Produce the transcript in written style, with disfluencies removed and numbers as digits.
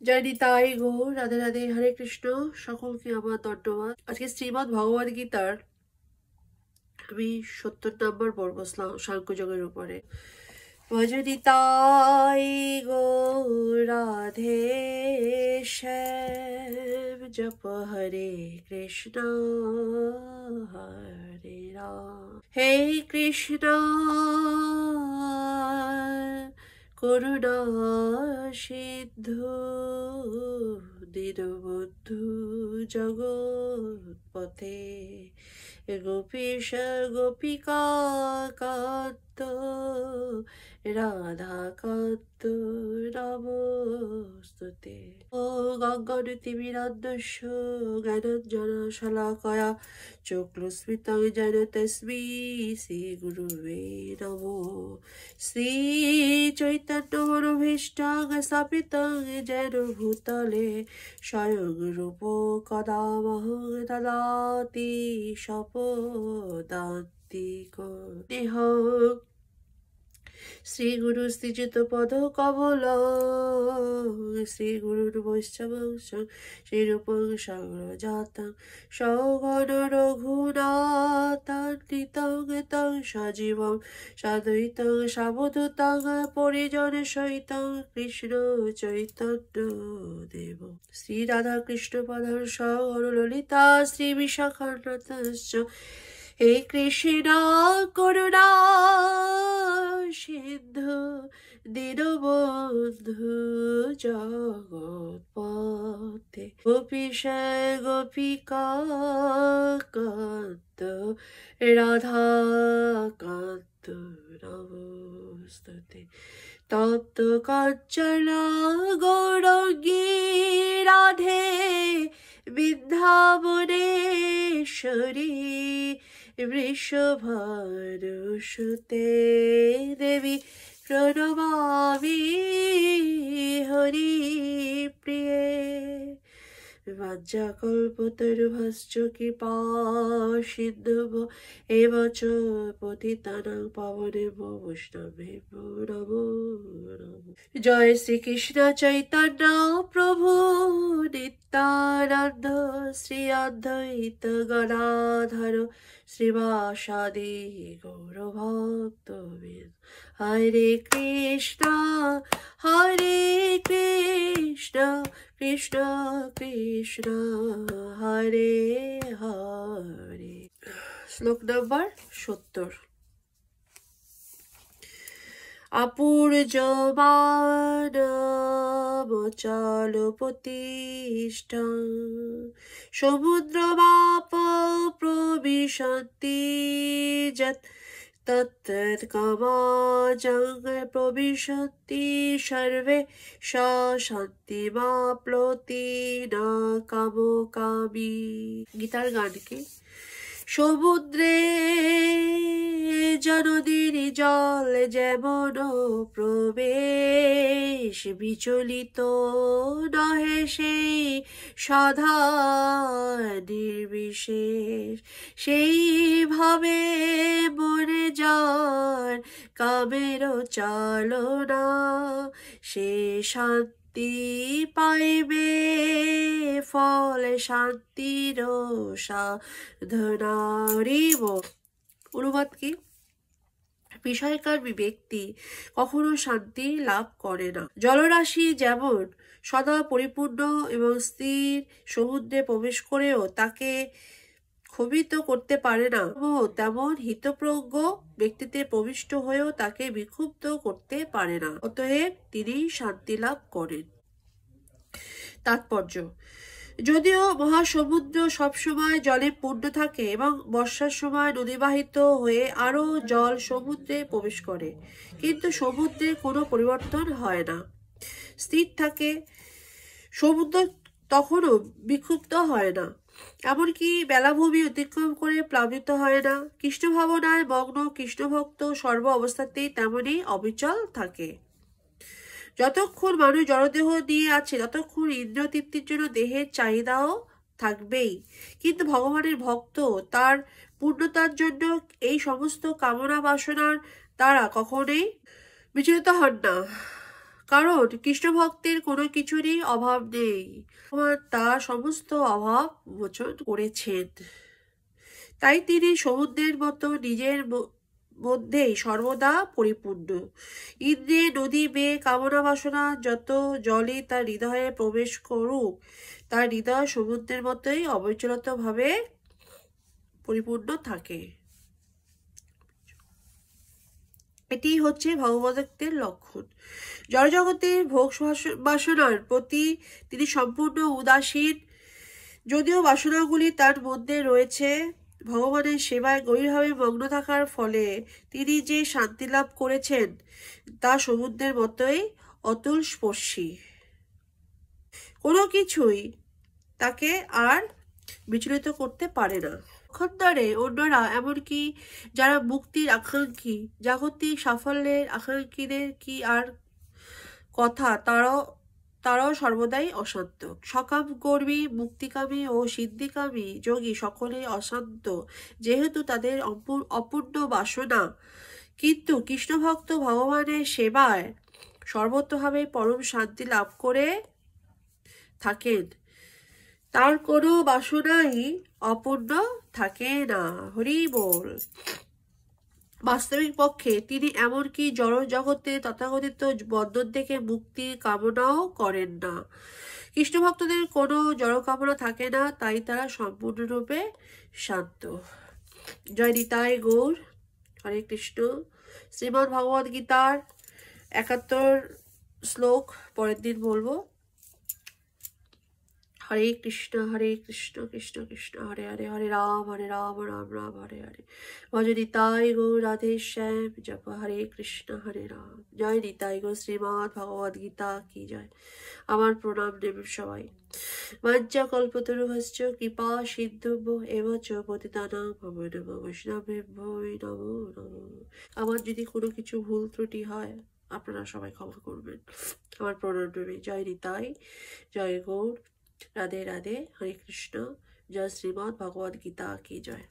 জয় নিতাই গৌর, রাধে রাধে, হরে কৃষ্ণ। সকলকে আমার ধন্যবাদ। আজকে শ্রীমদ্ ভগবদ গীতার আমি 70 নম্বর পর্ব সাংখ্যযোগের উপরে। ভজ নিতাই গৌর রাধে শ্যাম, জপ হরে কৃষ্ণ হরে রাম। হে কৃষ্ণ করুণা সিন্ধু দীনবন্ধু জগৎপতে, গোপীশ গোপিকা কান্ত রাধাকান্ত নমস্তুতে। ও গঙ্গানুতিমিরান্ধস্য জ্ঞানাঞ্জন শলাকয়া চক্ষুস্মিতং যেন তস্मै শ্রী গুরুবে নমঃ। শ্রী চৈতন্য মনোভীষ্টং স্থাপিতং যেন ভূতলে স্বয়ং রূপ কদা মহং দদাতি স্বপদান্তিকো। শ্রী গুরু শ্রীযুত পদ কমল শ্রী গুরুর বৈষ্ণবংশ শ্রীরূপং সগ্রজাতং সগণ রঘুনাথান্বিতং তং সজীবং সাদ্বৈতং সাবধূতং পরিজন সহিতং কৃষ্ণ চৈতন্য দেব। শ্রী রাধা কৃষ্ণ পদার সগণ ললিতা শ্রী বিশাখান্বিতশ্চ। হে কৃষ্ণ করুণা সিন্ধু দীনবন্ধু জগৎপতে, গোপীশ গোপিকা কান্ত রাধাকান্ত নমস্তুতে। তপ্ত কাঞ্চন গৌরাঙ্গী রাধে বৃন্দাবনেশ্বরী, বৃষভানুসুতে দেবী প্রণমামি হরিপ্রিয়ে। বাঞ্ছাকল্পতরুভ্যশ্চ কৃপা সিন্ধুভ্য এব চ পতিতানাং পাবনেভ্যো বৈষ্ণবেভ্যো নমো নমঃ। জয় শ্রীকৃষ্ণ চৈতন্য প্রভু নিত্যানন্দ, শ্রী অদ্বৈত গদাধর শ্রীবাসাদি গৌরভক্তবৃন্দ। হরে কৃষ্ণ কৃষ্ণ কৃষ্ণ হরে হরে। শ্লোক নম্বর 70। অপূর্যমানমচল প্রতিষ্ঠা সমুদ্রমাপ প্রবিশন্তি যৎ তৎকামাজং প্রবিশন্তি সর্বে শান্তিমাপ্নোতি না কামো কামী। গীতার গান কি? সমুদ্রে জনদীর জল যেমন প্রবেশ বিচলিত নহে সেই সদা নির্বিশেষ, সেইভাবে মনে যার কামের চালনা সে শান্তি পাইবে ফল শান্তির সাধনারিব। অনুবাদ কি? বিষয়কার ব্যক্তি কখনো শান্তি লাভ করে না। জলরাশি যেমন সদা পরিপূর্ণ এবং স্থির সমুদ্রে প্রবেশ করেও তাকে ক্ষোভিত করতে পারে না, তেমন হিতপ্রজ্ঞ ব্যক্তিতে প্রবিষ্ট হয়েও তাকে বিক্ষুব্ধ করতে পারে না। অতএব তিনি শান্তি লাভ করেন। তাৎপর্য: যদিও মহাসমুদ্র সবসময় জলে পূর্ণ থাকে এবং বর্ষার সময় নদীবাহিত হয়ে আরো জল সমুদ্রে প্রবেশ করে, কিন্তু সমুদ্রে কোনো পরিবর্তন হয় না, স্থির থাকে। সমুদ্র তখনও বিক্ষুব্ধ হয় না, এমনকি বেলাভূমি অতিক্রম করে প্লাবিত হয় না। কৃষ্ণ ভাবনায় মগ্ন কৃষ্ণভক্ত সর্ব অবস্থাতেই তেমনই অবিচল থাকে। যতক্ষণ মানুষ জড়দেহ নিয়ে আছে ততক্ষণ ইন্দ্রিয় তৃপ্তির জন্য দেহের চাহিদাও থাকবেই, কিন্তু ভগবানের ভক্ত তার পূর্ণতার জন্য এই সমস্ত কামনা বাসনার দ্বারা কখনোই বিচলিত হন না। কারণ কৃষ্ণ ভক্তের কোনো কিছুরই অভাব নেই, ভগবান তার সমস্ত অভাব মোচন করেছেন। তাই তিনি সমুদ্রের মতো নিজের মধ্যেই সর্বদা পরিপূর্ণ। ইন্দ্রিয়, নদী, মেঘ, কামনা বাসনা যত জলে তার হৃদয়ে প্রবেশ করুক, তার হৃদয় সমুদ্রের মতোই অবিচলিতভাবে পরিপূর্ণ থাকে। এটি হচ্ছে ভগবদ্ভক্তের লক্ষণ। জড়জগতের ভোগ বাসনার প্রতি তিনি সম্পূর্ণ উদাসীন। যদিও বাসনাগুলি তার মধ্যে রয়েছে, ভগবানের সেবায় গভীরভাবে মগ্ন থাকার ফলে তিনি যে শান্তি লাভ করেছেন তা সমুদ্রের মতোই অতুল স্পর্শী। কোনো কিছুই তাকে আর বিচলিত করতে পারে না। ক্ষণদ্বারে অন্যরা, এমনকি যারা মুক্তির আকাঙ্ক্ষী, জাগতিক সাফল্যের আকাঙ্ক্ষীদের কি আর কথা, তারাও সর্বদাই অশান্ত। সকাম কর্মী, মুক্তিকামী ও সিদ্ধিকামী যোগী সকলেই অশান্ত, যেহেতু তাদের অপূর্ণ বাসনা। কিন্তু কৃষ্ণভক্ত ভগবানের সেবায় সর্বতভাবে পরম শান্তি লাভ করে থাকেন, তার কোনো বাসনাই অপূর্ণ থাকে না। হরি বল। বাস্তবিক পক্ষে তিনি এমনকি জড় জগতে তথাকথিত বন্ধন থেকে মুক্তির কামনাও করেন না। কৃষ্ণ ভক্তদের কোনো জড় কামনা থাকে না, তাই তারা সম্পূর্ণরূপে শান্ত। জয় নিতাই গৌর। হরে কৃষ্ণ। শ্রীমদ্ ভগবদ গীতার 71 শ্লোক পরের দিন বলবো। হরে কৃষ্ণ কৃষ্ণ কৃষ্ণ হরে হরে, হরে রাম রাম রাম হরে হরে। ভজ নিতাই গৌর রাধে শ্যাম, জপ হরে কৃষ্ণ হরে রাম। জয় নিতাই গৌর। শ্রীমদ্ ভগবদ গীতা কি জয়। আমার প্রণাম নেবেন সবাই। বাঞ্ছা কল্পতরুভশ্চ কৃপা সিন্ধুভ্য এব চ পতিতানাং পাবনেভ্যো বৈষ্ণবেভ্যো নমো নমো। আমার যদি কোনো কিছু ভুল ত্রুটি হয় আপনারা সবাই ক্ষমা করবেন। আমার প্রণাম নেবেন। জয় নিতাই, জয় গৌর, রাধে রাধে, হরে কৃষ্ণ। জয় শ্রীমদ্ ভগবদ গীতা কি জয়।